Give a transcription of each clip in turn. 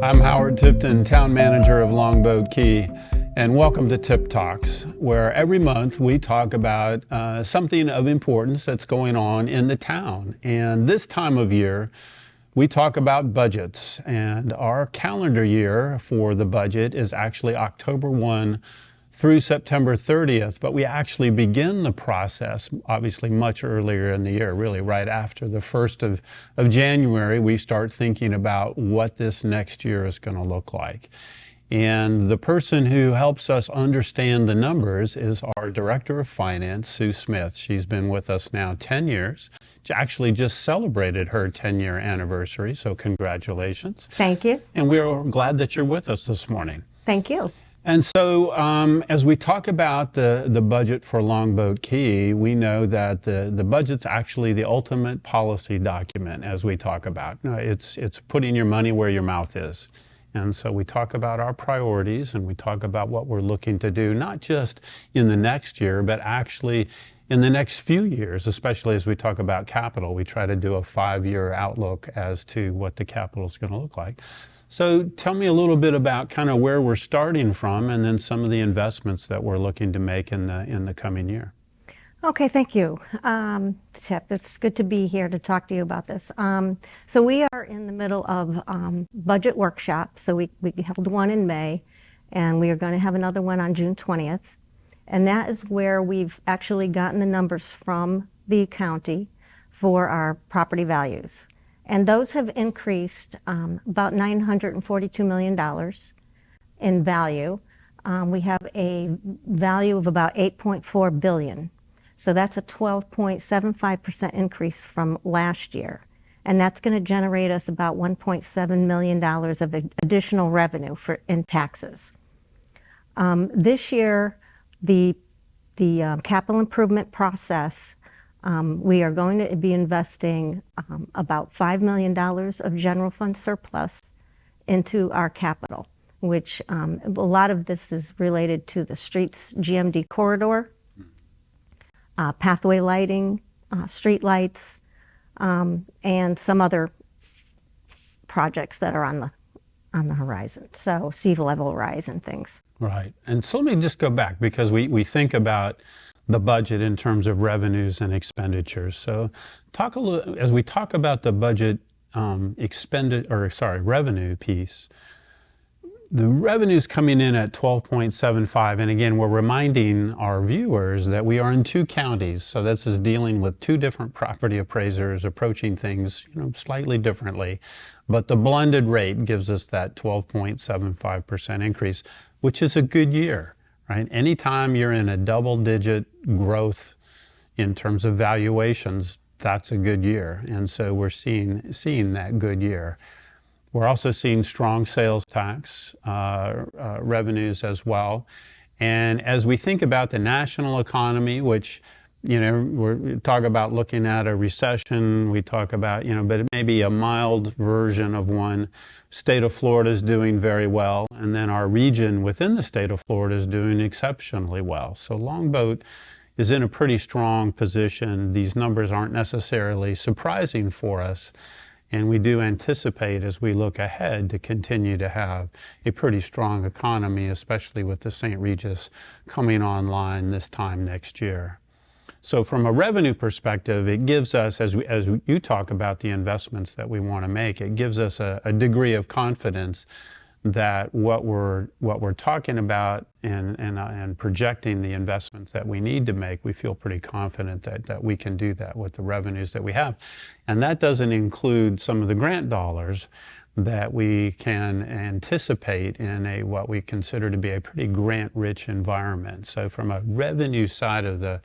I'm Howard Tipton, Town Manager of Longboat Key, and welcome to Tip Talks, where every month we talk about something of importance that's going on in the town. And this time of year, we talk about budgets, and our calendar year for the budget is actually October 1 through September 30th, but we actually begin the process obviously much earlier in the year, really right after the 1st of January. We start thinking about what this next year is going to look like. And the person who helps us understand the numbers is our Director of Finance, Sue Smith. She's been with us now 10 years. She actually just celebrated her 10-year anniversary, so congratulations. Thank you. And we're glad that you're with us this morning. Thank you. And so as we talk about the budget for Longboat Key, we know that the budget's actually the ultimate policy document as we talk about. It's putting your money where your mouth is. And so we talk about our priorities and we talk about what we're looking to do, not just in the next year, but actually in the next few years, especially as we talk about capital. We try to do a 5-year outlook as to what the capital is going to look like. So tell me a little bit about kind of where we're starting from and then some of the investments that we're looking to make in the coming year. Okay, thank you, Tip. It's good to be here to talk to you about this. So we are in the middle of budget workshop. So we held one in May, and we are going to have another one on June 20th. And that is where we've actually gotten the numbers from the county for our property values. And those have increased about $942 million in value. We have a value of about $8.4 billion. So that's a 12.75% increase from last year. And that's going to generate us about $1.7 million of additional revenue in taxes. This year, the capital improvement process, we are going to be investing about $5 million of general fund surplus into our capital, which a lot of this is related to the streets GMD corridor, pathway lighting, street lights, and some other projects that are on the horizon. So sea level rise and things. Right. And so let me just go back because we think about the budget in terms of revenues and expenditures. So talk a little as we talk about the budget revenue piece. The revenue's coming in at 12.75, and again, we're reminding our viewers that we are in 2 counties, so this is dealing with 2 different property appraisers approaching things, slightly differently, but the blended rate gives us that 12.75% increase, which is a good year, right? Anytime you're in a double-digit growth in terms of valuations, that's a good year, and so we're seeing that good year. We're also seeing strong sales tax revenues as well. And as we think about the national economy, which, we talk about looking at a recession, we talk about, but it may be a mild version of one. State of Florida is doing very well. And then our region within the state of Florida is doing exceptionally well. So Longboat is in a pretty strong position. These numbers aren't necessarily surprising for us. And we do anticipate as we look ahead to continue to have a pretty strong economy, especially with the St. Regis coming online this time next year. So from a revenue perspective, it gives us, as you talk about the investments that we want to make, it gives us a degree of confidence that what we're talking about and projecting the investments that we need to make, we feel pretty confident that we can do that with the revenues that we have. And that doesn't include some of the grant dollars that we can anticipate in what we consider to be a pretty grant-rich environment. So from a revenue side of the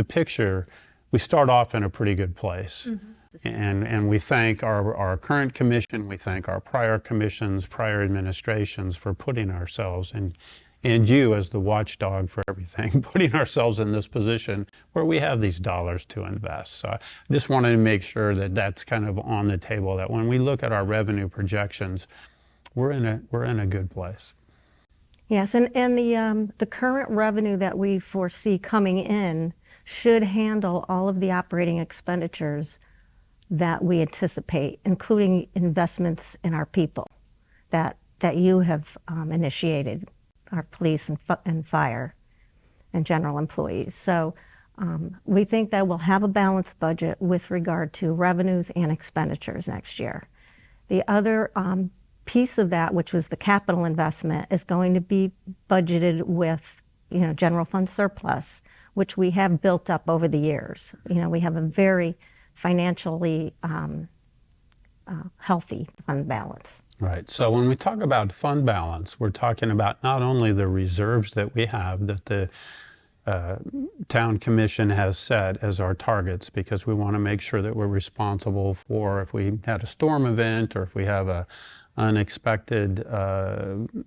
picture, we start off in a pretty good place. Mm-hmm. And we thank our current commission, we thank our prior commissions, prior administrations for putting ourselves and you as the watchdog for everything, putting ourselves in this position where we have these dollars to invest. So I just wanted to make sure that that's kind of on the table, that when we look at our revenue projections, we're in a good place. Yes, and the current revenue that we foresee coming in should handle all of the operating expenditures that we anticipate, including investments in our people that that you have initiated, our police and fire and general employees. So we think that we'll have a balanced budget with regard to revenues and expenditures next year. The other piece of that, which was the capital investment, is going to be budgeted with, general fund surplus, which we have built up over the years. We have a very financially healthy fund balance. Right. So when we talk about fund balance, we're talking about not only the reserves that we have that the town commission has set as our targets, because we want to make sure that we're responsible for if we had a storm event or if we have a unexpected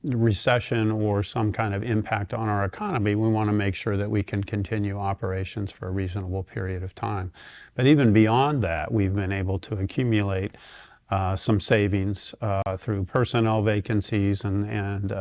recession or some kind of impact on our economy, we want to make sure that we can continue operations for a reasonable period of time. But even beyond that, we've been able to accumulate some savings through personnel vacancies and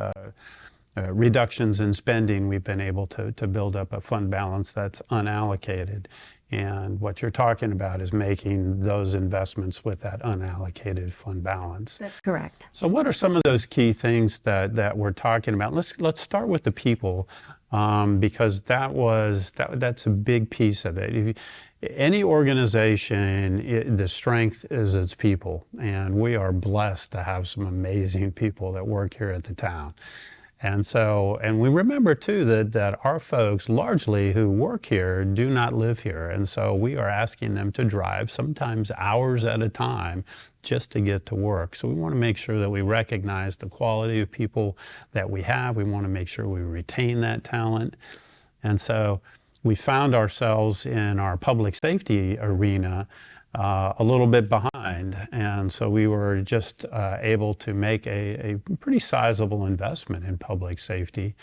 reductions in spending. We've been able to build up a fund balance that's unallocated. And what you're talking about is making those investments with that unallocated fund balance. That's correct. So what are some of those key things that we're talking about? Let's start with the people, because that's a big piece of it. Any organization, the strength is its people, and we are blessed to have some amazing people that work here at the town. And we remember too that our folks largely who work here do not live here. And so we are asking them to drive sometimes hours at a time just to get to work. So we want to make sure that we recognize the quality of people that we have. We want to make sure we retain that talent. And so we found ourselves in our public safety arena a little bit behind, and so we were just able to make a pretty sizable investment in public safety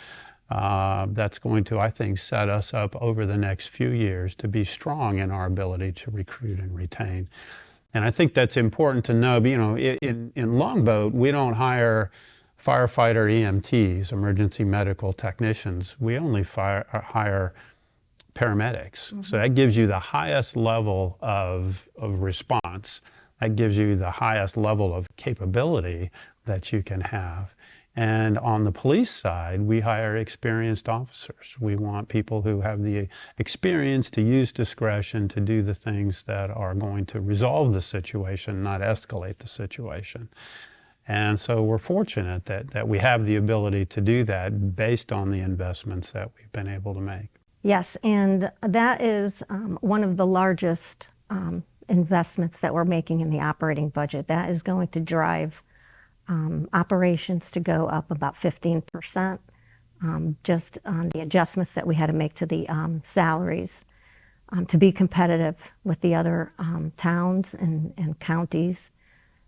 that's going to, I think, set us up over the next few years to be strong in our ability to recruit and retain. And I think that's important to know. In Longboat, we don't hire firefighter EMTs, emergency medical technicians. We only hire paramedics. Mm-hmm. So that gives you the highest level of response. That gives you the highest level of capability that you can have. And on the police side, we hire experienced officers. We want people who have the experience to use discretion to do the things that are going to resolve the situation, not escalate the situation. And so we're fortunate that we have the ability to do that based on the investments that we've been able to make. Yes, and that is one of the largest investments that we're making in the operating budget. That is going to drive operations to go up about 15%, just on the adjustments that we had to make to the salaries to be competitive with the other towns and counties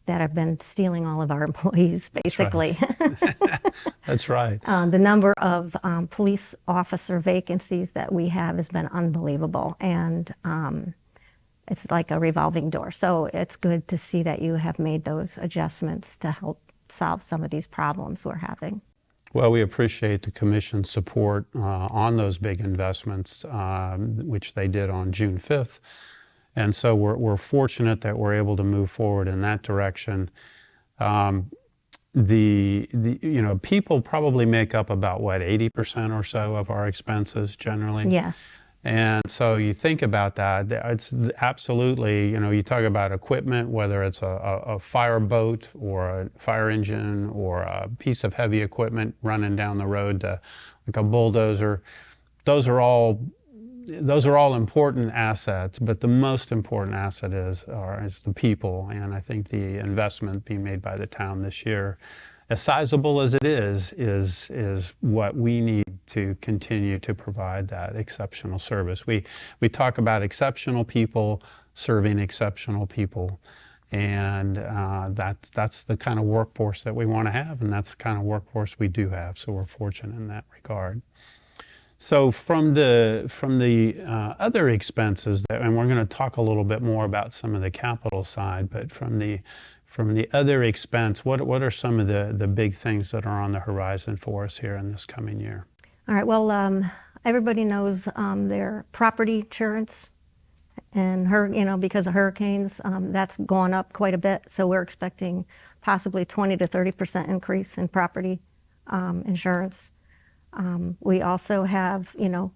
that have been stealing all of our employees, basically. That's right. That's right. The number of police officer vacancies that we have has been unbelievable, and it's like a revolving door. So it's good to see that you have made those adjustments to help solve some of these problems we're having. Well, we appreciate the Commission's support on those big investments, which they did on June 5th. And so we're fortunate that we're able to move forward in that direction. People probably make up about 80% or so of our expenses generally. Yes. And so you think about that, it's absolutely, you talk about equipment, whether it's a fire boat or a fire engine or a piece of heavy equipment running down the road like a bulldozer. Those are all important assets, but the most important asset is the people. And I think the investment being made by the town this year, as sizable as it is what we need to continue to provide that exceptional service. We talk about exceptional people serving exceptional people, and that's the kind of workforce that we want to have, and that's the kind of workforce we do have. So we're fortunate in that regard. So from the other expenses, and we're going to talk a little bit more about some of the capital side, but from the other expense, what are some of the big things that are on the horizon for us here in this coming year? All right, well, everybody knows their property insurance And because of hurricanes, that's gone up quite a bit. So we're expecting possibly 20 to 30% increase in property insurance. We also have,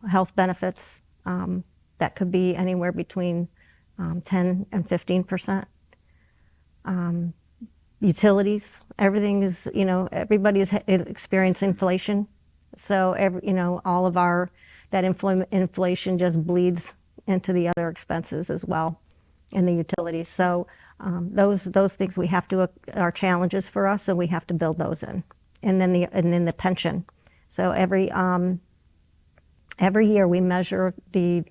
health benefits that could be anywhere between 10 and 15%. Utilities, everything is, everybody's experiencing inflation. So all of that inflation just bleeds into the other expenses as well in the utilities. So those things are challenges for us, so we have to build those in. And then the pension. So every year we measure the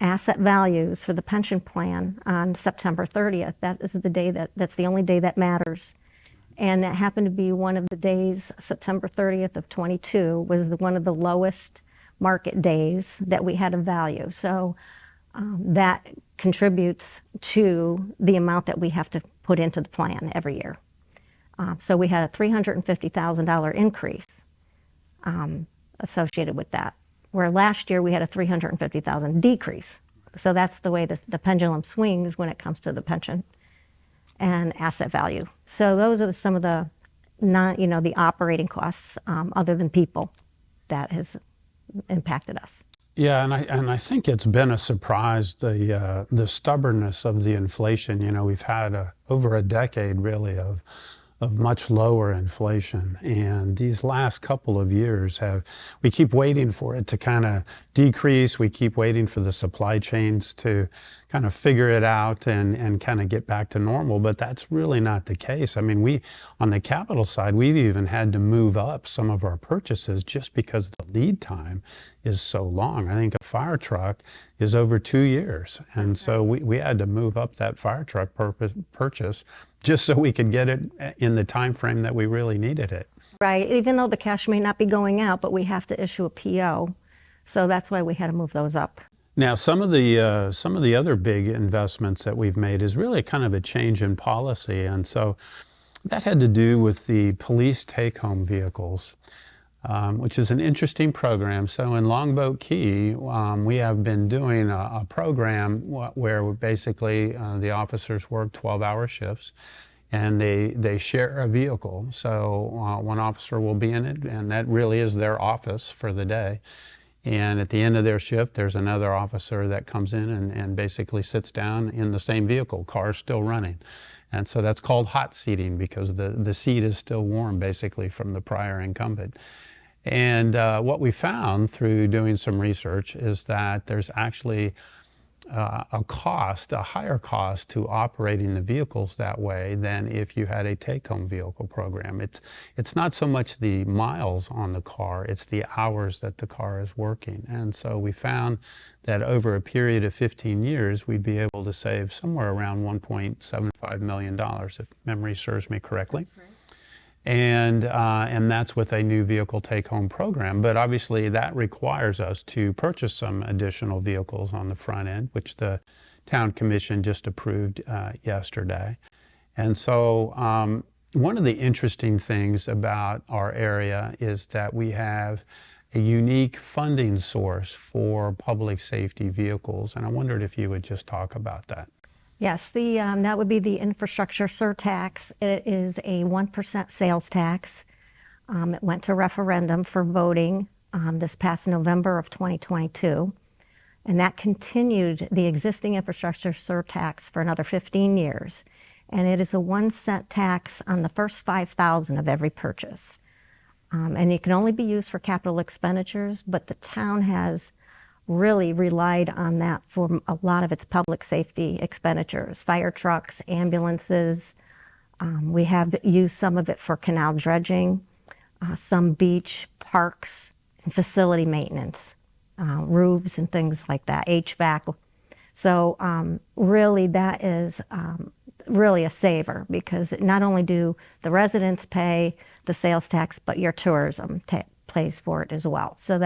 asset values for the pension plan on September 30th. That is that's the only day that matters. And that happened to be one of the days, September 30th of 22 was one of the lowest market days that we had a value. So that contributes to the amount that we have to put into the plan every year. So we had a $350,000 increase associated with that, where last year we had a $350,000 decrease. So that's the way the pendulum swings when it comes to the pension and asset value. So those are some of the the operating costs other than people that has impacted us. Yeah, and I think it's been a surprise, the stubbornness of the inflation. We've had over a decade really of much lower inflation, and these last couple of years we keep waiting for it to kind of decrease. We keep waiting for the supply chains to kind of figure it out and kind of get back to normal, but that's really not the case. I mean, on the capital side, we've even had to move up some of our purchases just because the lead time is so long. I think a fire truck is over 2 years, and so we had to move up that fire truck purchase just so we could get it in the time frame that we really needed it. Right, even though the cash may not be going out, but we have to issue a PO, so that's why we had to move those up. Now, some of the other big investments that we've made is really kind of a change in policy, and so that had to do with the police take-home vehicles, which is an interesting program. So in Longboat Key, we have been doing a program where basically the officers work 12-hour shifts, and they share a vehicle. So one officer will be in it, and that really is their office for the day. And at the end of their shift, there's another officer that comes in and basically sits down in the same vehicle, car's still running. And so that's called hot seating because the seat is still warm basically from the prior incumbent. And what we found through doing some research is that there's actually a higher cost to operating the vehicles that way than if you had a take-home vehicle program. It's not so much the miles on the car, it's the hours that the car is working. And so we found that over a period of 15 years, we'd be able to save somewhere around $1.75 million, if memory serves me correctly. That's right. And that's with a new vehicle take-home program. But obviously that requires us to purchase some additional vehicles on the front end, which the town commission just approved yesterday. And so one of the interesting things about our area is that we have a unique funding source for public safety vehicles. And I wondered if you would just talk about that. Yes, that would be the infrastructure surtax. It is a 1% sales tax. It went to referendum for voting this past November of 2022. And that continued the existing infrastructure surtax for another 15 years. And it is a 1-cent tax on the first 5,000 of every purchase. And it can only be used for capital expenditures, but the town has really relied on that for a lot of its public safety expenditures, fire trucks, ambulances. We have used some of it for canal dredging, some beach, parks, and facility maintenance, roofs and things like that, HVAC. So really that is really a saver because not only do the residents pay the sales tax, but your tourism pays for it as well. So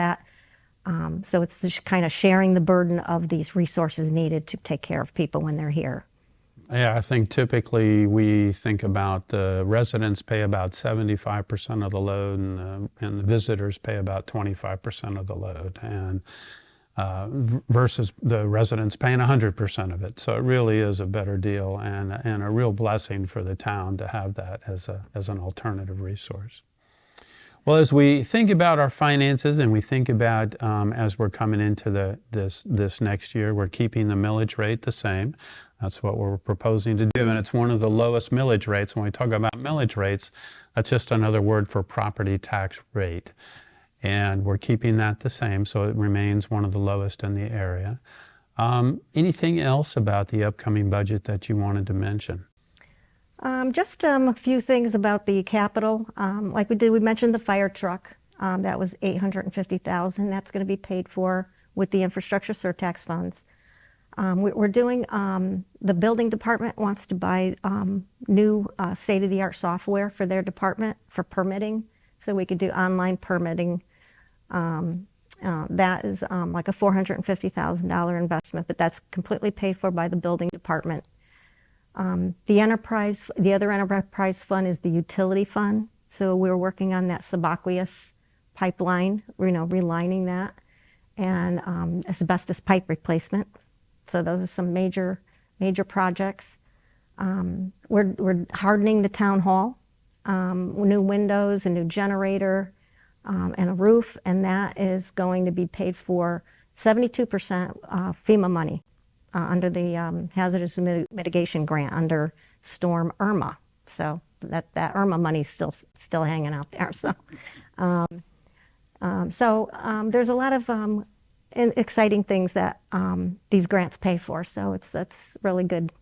so it's just kind of sharing the burden of these resources needed to take care of people when they're here. Yeah, I think typically we think about the residents pay about 75% of the load and the visitors pay about 25% of the load. And versus the residents paying 100% of it. So it really is a better deal and a real blessing for the town to have that as an alternative resource. Well, as we think about our finances and we think about as we're coming into this next year, we're keeping the millage rate the same. That's what we're proposing to do, and it's one of the lowest millage rates. When we talk about millage rates, that's just another word for property tax rate. And we're keeping that the same, so it remains one of the lowest in the area. Anything else about the upcoming budget that you wanted to mention? Just a few things about the capital. Like we mentioned the fire truck. That was $850,000. That's going to be paid for with the infrastructure surtax funds. We're doing, the building department wants to buy new state-of-the-art software for their department for permitting, so we could do online permitting. That is like a $450,000 investment, but that's completely paid for by the building department. The other enterprise fund is the utility fund. So we're working on that subaqueous pipeline, relining that, and asbestos pipe replacement. So those are some major projects. We're hardening the town hall, new windows, a new generator, and a roof, and that is going to be paid for 72% FEMA money under the hazardous mitigation grant under Storm Irma. So that Irma money's still hanging out there. So there's a lot of exciting things that these grants pay for. So that's really good.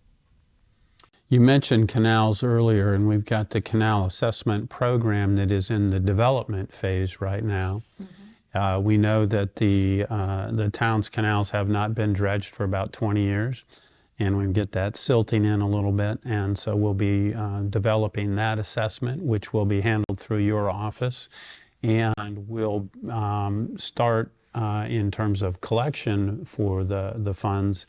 You mentioned canals earlier, and we've got the canal assessment program that is in the development phase right now. Mm-hmm. We know that the town's canals have not been dredged for about 20 years, and we get that silting in a little bit, and so we'll be developing that assessment, which will be handled through your office, and we'll start in terms of collection for the funds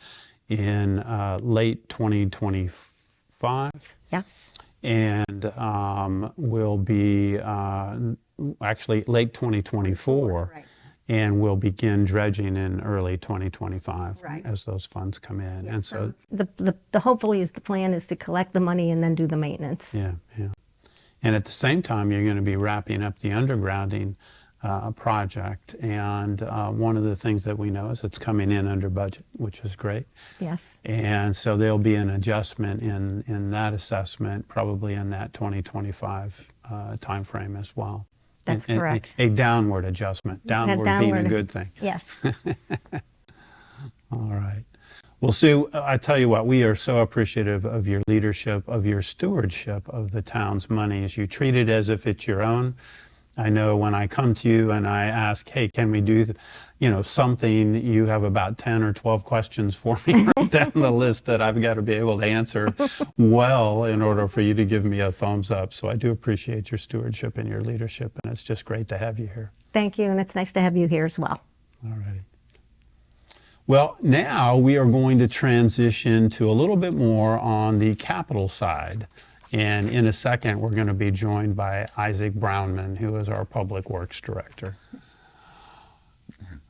in late 2025. Yes. And will be actually late 2024. Right. And we'll begin dredging in early 2025. Right. As those funds come in. Yes. And so the hopefully the plan is to collect the money and then do the maintenance. Yeah. And at the same time, you're going to be wrapping up the undergrounding project, and one of the things that we know is it's coming in under budget, which is great. Yes. And so there'll be an adjustment in that assessment, probably in that 2025 time frame as well. That's correct. A downward adjustment, downward being a good thing. Yes. All right. Well, Sue, I tell you what, we are so appreciative of your leadership, of your stewardship of the town's monies. You treat it as if it's your own. I know when I come to you and I ask, hey, can we do, something, you have about 10 or 12 questions for me right down the list that I've got to be able to answer well in order for you to give me a thumbs up. So I do appreciate your stewardship and your leadership, and it's just great to have you here. Thank you, and it's nice to have you here as well. All righty. Well, now we are going to transition to a little bit more on the capital side. And in a second, we're going to be joined by Isaac Brownman, who is our Public Works Director.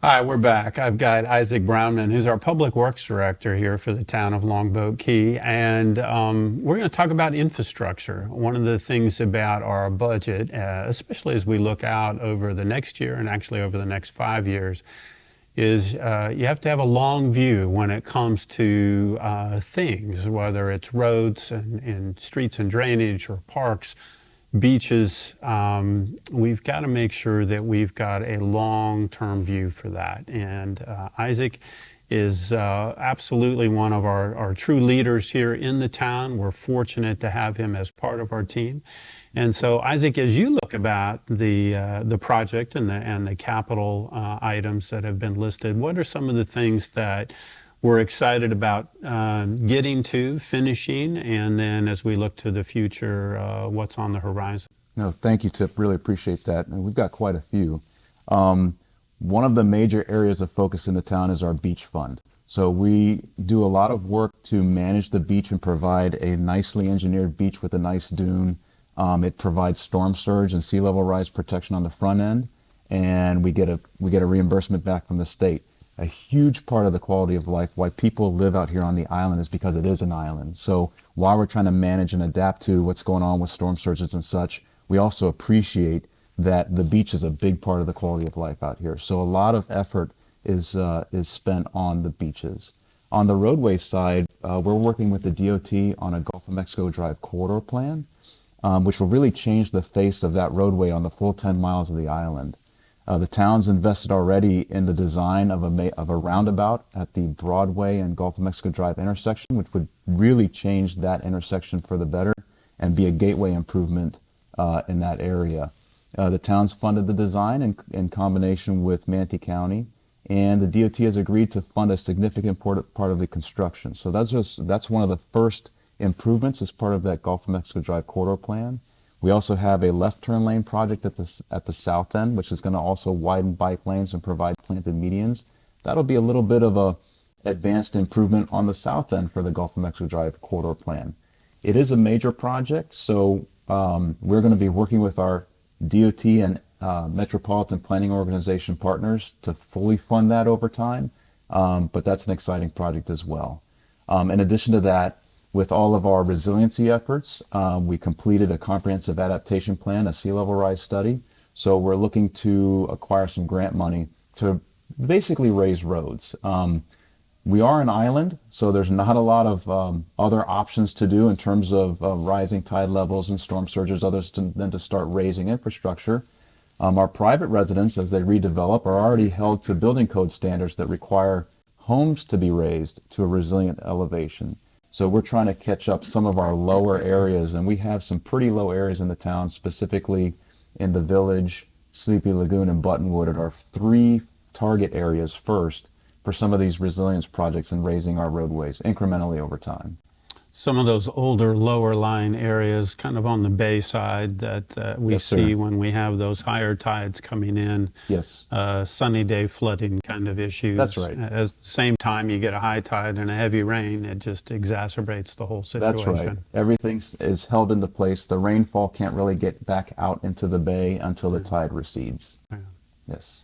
Hi, we're back. I've got Isaac Brownman, who's our Public Works Director here for the town of Longboat Key. And we're going to talk about infrastructure. One of the things about our budget, especially as we look out over the next year and actually over the next 5 years, is you have to have a long view when it comes to things, whether it's roads and streets and drainage or parks, beaches. We've got to make sure that we've got a long-term view for that. And Isaac is absolutely one of our true leaders here in the town. We're fortunate to have him as part of our team. And so, Isaac, as you look about the project and the capital items that have been listed, what are some of the things that we're excited about getting to, finishing, and then as we look to the future, what's on the horizon? No, thank you, Tip. Really appreciate that. And we've got quite a few. One of the major areas of focus in the town is our beach fund. So we do a lot of work to manage the beach and provide a nicely engineered beach with a nice dune. It provides storm surge and sea level rise protection on the front end, and we get a reimbursement back from the state. a huge part of the quality of life, why people live out here on the island, is because it is an island. So while we're trying to manage and adapt to what's going on with storm surges and such, we also appreciate that the beach is a big part of the quality of life out here. So a lot of effort is spent on the beaches. On the roadway side, we're working with the DOT on a Gulf of Mexico Drive corridor plan, which will really change the face of that roadway on the full 10 miles of the island. The town's invested already in the design of a roundabout at the Broadway and Gulf of Mexico Drive intersection, which would really change that intersection for the better and be a gateway improvement in that area. The town's funded the design in combination with Manatee County, and the DOT has agreed to fund a significant part of the construction. So that's one of the first improvements as part of that Gulf of Mexico Drive corridor plan. We also have a left turn lane project at the south end, which is going to also widen bike lanes and provide planted medians. That'll be a little bit of a advanced improvement on the south end for the Gulf of Mexico Drive corridor plan. It is a major project, so we're going to be working with our DOT and Metropolitan Planning Organization partners to fully fund that over time, but that's an exciting project as well. In addition to that, with all of our resiliency efforts, we completed a comprehensive adaptation plan, a sea level rise study. So we're looking to acquire some grant money to basically raise roads. We are an island, so there's not a lot of other options to do in terms of rising tide levels and storm surges than to start raising infrastructure. Our private residents, as they redevelop, are already held to building code standards that require homes to be raised to a resilient elevation. So we're trying to catch up some of our lower areas, and we have some pretty low areas in the town, specifically in the Village, Sleepy Lagoon, and Buttonwood, at our 3 target areas first for some of these resilience projects and raising our roadways incrementally over time. Some of those older lower lying areas kind of on the bay side that we Yes, sir. see when we have those higher tides coming in. Yes. Sunny day flooding kind of issues. That's right. At the same time you get a high tide and a heavy rain, it just exacerbates the whole situation. That's right. Everything is held into place. The rainfall can't really get back out into the bay until the tide recedes. Yeah. Yes.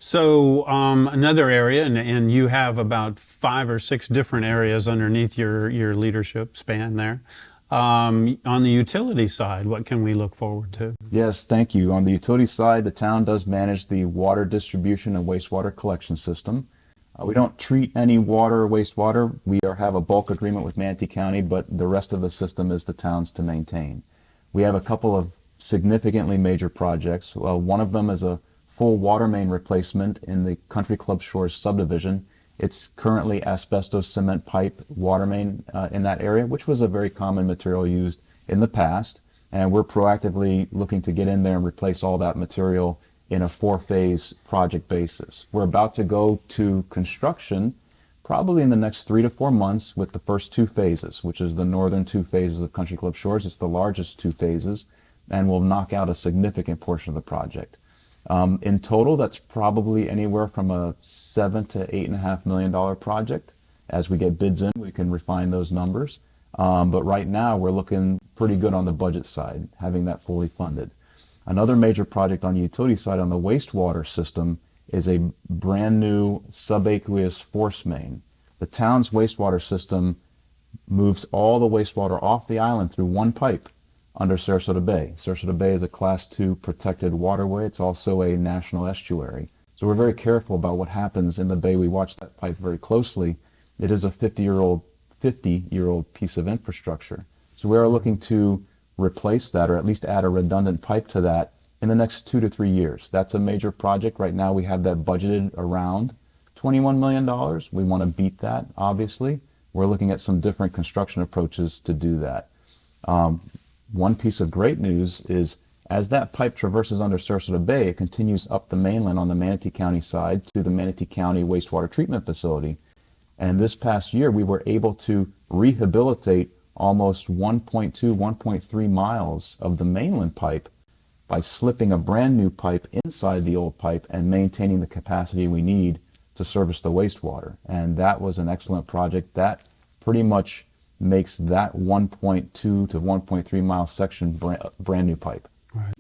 So another area, and you have about 5 or 6 different areas underneath your leadership span there. On the utility side, what can we look forward to? Yes, thank you. On the utility side, the town does manage the water distribution and wastewater collection system. We don't treat any water or wastewater. We have a bulk agreement with Manatee County, but the rest of the system is the town's to maintain. We have a couple of significantly major projects. One of them is a full water main replacement in the Country Club Shores subdivision. It's currently asbestos cement pipe water main in that area, which was a very common material used in the past. And we're proactively looking to get in there and replace all that material in a 4-phase project basis. We're about to go to construction probably in the next 3 to 4 months with the first 2 phases, which is the northern 2 phases of Country Club Shores. It's the largest 2 phases, and will knock out a significant portion of the project. In total, that's probably anywhere from a $7 to $8.5 million project. As we get bids in, we can refine those numbers. But right now, we're looking pretty good on the budget side, having that fully funded. Another major project on the utility side on the wastewater system is a brand new subaqueous force main. The town's wastewater system moves all the wastewater off the island through one pipe under Sarasota Bay. Sarasota Bay is a Class 2 protected waterway. It's also a national estuary. So we're very careful about what happens in the bay. We watch that pipe very closely. It is a 50-year-old piece of infrastructure. So we are looking to replace that, or at least add a redundant pipe to that in the next 2 to 3 years. That's a major project. Right now we have that budgeted around $21 million. We want to beat that, obviously. We're looking at some different construction approaches to do that. One piece of great news is as that pipe traverses under Sarasota Bay, it continues up the mainland on the Manatee County side to the Manatee County Wastewater Treatment Facility. And this past year, we were able to rehabilitate almost 1.2, 1.3 miles of the mainland pipe by slipping a brand new pipe inside the old pipe and maintaining the capacity we need to service the wastewater. And that was an excellent project. That pretty much makes that 1.2 to 1.3 mile section brand new pipe. Right.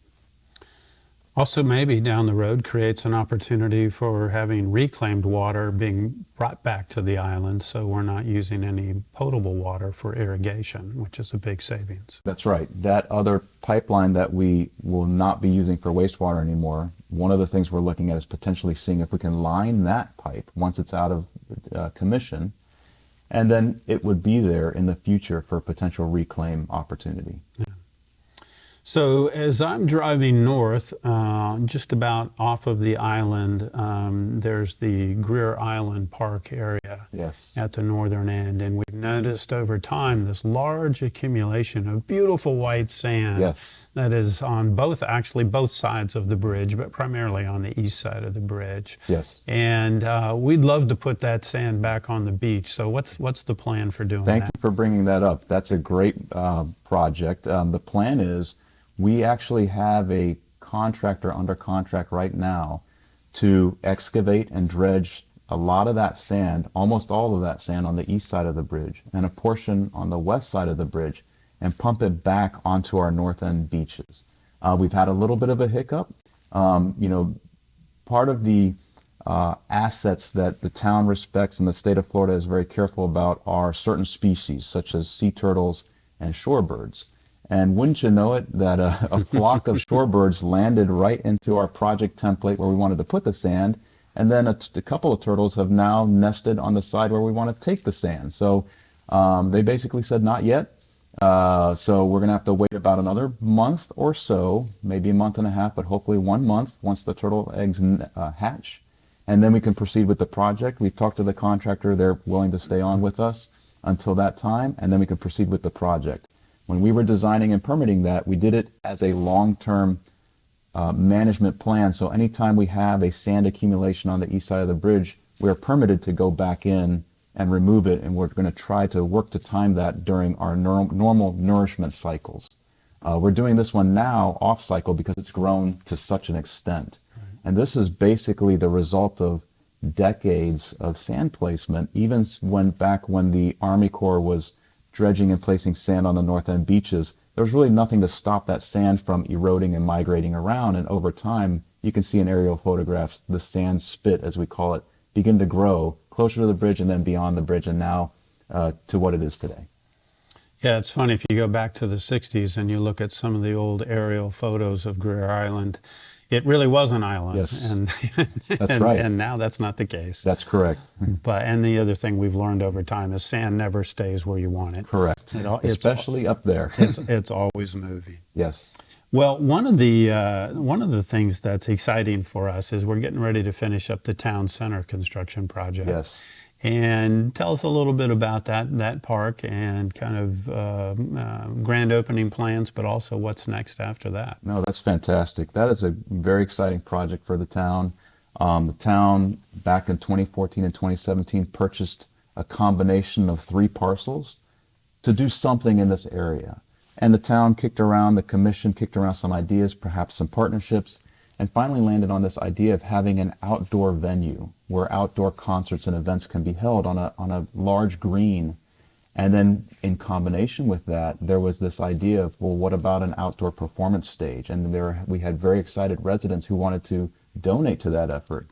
Also, maybe down the road creates an opportunity for having reclaimed water being brought back to the island, so we're not using any potable water for irrigation, which is a big savings. That's right. That other pipeline that we will not be using for wastewater anymore, one of the things we're looking at is potentially seeing if we can line that pipe once it's out of commission, and then it would be there in the future for potential reclaim opportunity. So as I'm driving north, just about off of the island, there's the Greer Island Park area Yes. at the northern end, and we've noticed over time this large accumulation of beautiful white sand Yes. that is on actually both sides of the bridge, but primarily on the east side of the bridge. Yes. And we'd love to put that sand back on the beach. So what's the plan for doing Thank that? you for bringing that up. That's a great project. The plan is we actually have a contractor under contract right now to excavate and dredge a lot of that sand, almost all of that sand on the east side of the bridge and a portion on the west side of the bridge, and pump it back onto our north end beaches. We've had a little bit of a hiccup. Part of the assets that the town respects and the state of Florida is very careful about are certain species, such as sea turtles and shorebirds. And wouldn't you know it, that a flock of shorebirds landed right into our project template where we wanted to put the sand, and then a couple of turtles have now nested on the side where we want to take the sand. So they basically said not yet. So we're going to have to wait about another month or so, maybe a month and a half, but hopefully 1 month once the turtle eggs hatch. And then we can proceed with the project. We've talked to the contractor. They're willing to stay on with us until that time, and then we can proceed with the project. When we were designing and permitting that, we did it as a long-term management plan. So anytime we have a sand accumulation on the east side of the bridge, we're permitted to go back in and remove it, and we're going to try to work to time that during our normal nourishment cycles. We're doing this one now off cycle because it's grown to such an extent. Right. And this is basically the result of decades of sand placement, even when the Army Corps was dredging and placing sand on the north end beaches. There was really nothing to stop that sand from eroding and migrating around, and over time you can see in aerial photographs the sand spit, as we call it, begin to grow closer to the bridge and then beyond the bridge, and now to what it is today. Yeah, it's funny, if you go back to the 60s and you look at some of the old aerial photos of Greer Island, it really was an island. Yes, and that's right. And now that's not the case. That's correct. And the other thing we've learned over time is sand never stays where you want it. Correct. Especially up there. It's always moving. Yes. Well, one of the things that's exciting for us is we're getting ready to finish up the town center construction project. Yes. And tell us a little bit about that park and kind of grand opening plans, but also what's next after that. No, that's fantastic. That is a very exciting project for the town. The town back in 2014 and 2017 purchased a combination of 3 parcels to do something in this area. And the town the commission kicked around some ideas, perhaps some partnerships, and finally landed on this idea of having an outdoor venue where outdoor concerts and events can be held on a large green. And then in combination with that, there was this idea of, well, what about an outdoor performance stage? And we had very excited residents who wanted to donate to that effort.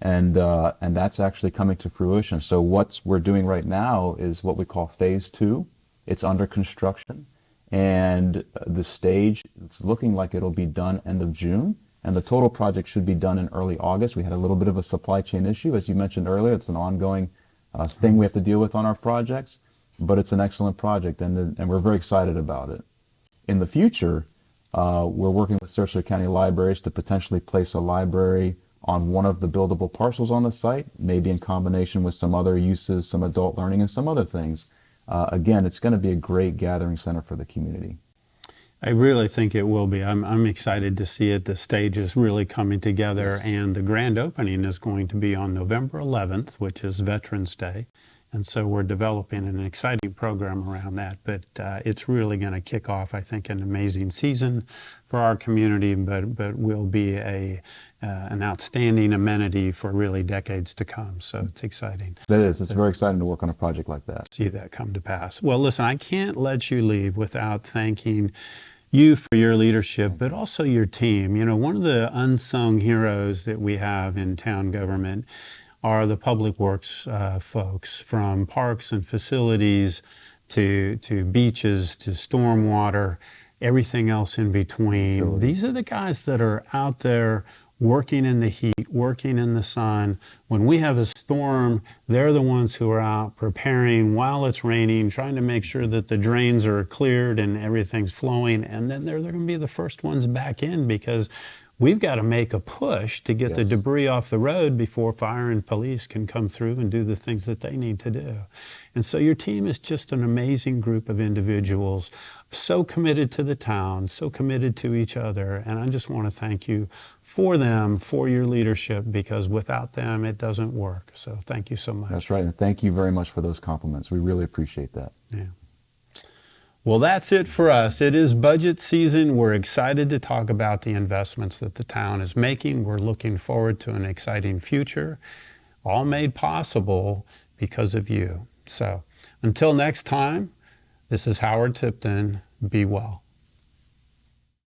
And that's actually coming to fruition. So what we're doing right now is what we call phase 2. It's under construction. And the stage, it's looking like it'll be done end of June. And the total project should be done in early August. We had a little bit of a supply chain issue, as you mentioned earlier. It's an ongoing thing we have to deal with on our projects, but it's an excellent project, and we're very excited about it. In the future, we're working with Sarasota County Libraries to potentially place a library on one of the buildable parcels on the site, maybe in combination with some other uses, some adult learning, and some other things. Again, it's going to be a great gathering center for the community. I really think it will be. I'm excited to see it. The stage is really coming together, yes. And the grand opening is going to be on November 11th, which is Veterans Day. And so we're developing an exciting program around that. But it's really going to kick off, I think, an amazing season for our community, but will be an outstanding amenity for really decades to come. So it's exciting. That is. It's very exciting to work on a project like that. See that come to pass. Well, listen, I can't let you leave without thanking you for your leadership, but also your team. You know, one of the unsung heroes that we have in town government are the public works folks, from parks and facilities to beaches to stormwater, everything else in between. Utilities. These are the guys that are out there working in the heat, working in the sun. When we have a storm, they're the ones who are out preparing while it's raining, trying to make sure that the drains are cleared and everything's flowing. And then they're going to be the first ones back in, because we've got to make a push to get the Yes. debris off the road before fire and police can come through and do the things that they need to do. And so your team is just an amazing group of individuals, so committed to the town, so committed to each other. And I just want to thank you for them, for your leadership, because without them, it doesn't work. So thank you so much. That's right. And thank you very much for those compliments. We really appreciate that. Yeah. Well, that's it for us. It is budget season. We're excited to talk about the investments that the town is making. We're looking forward to an exciting future, all made possible because of you. So until next time, this is Howard Tipton. Be well.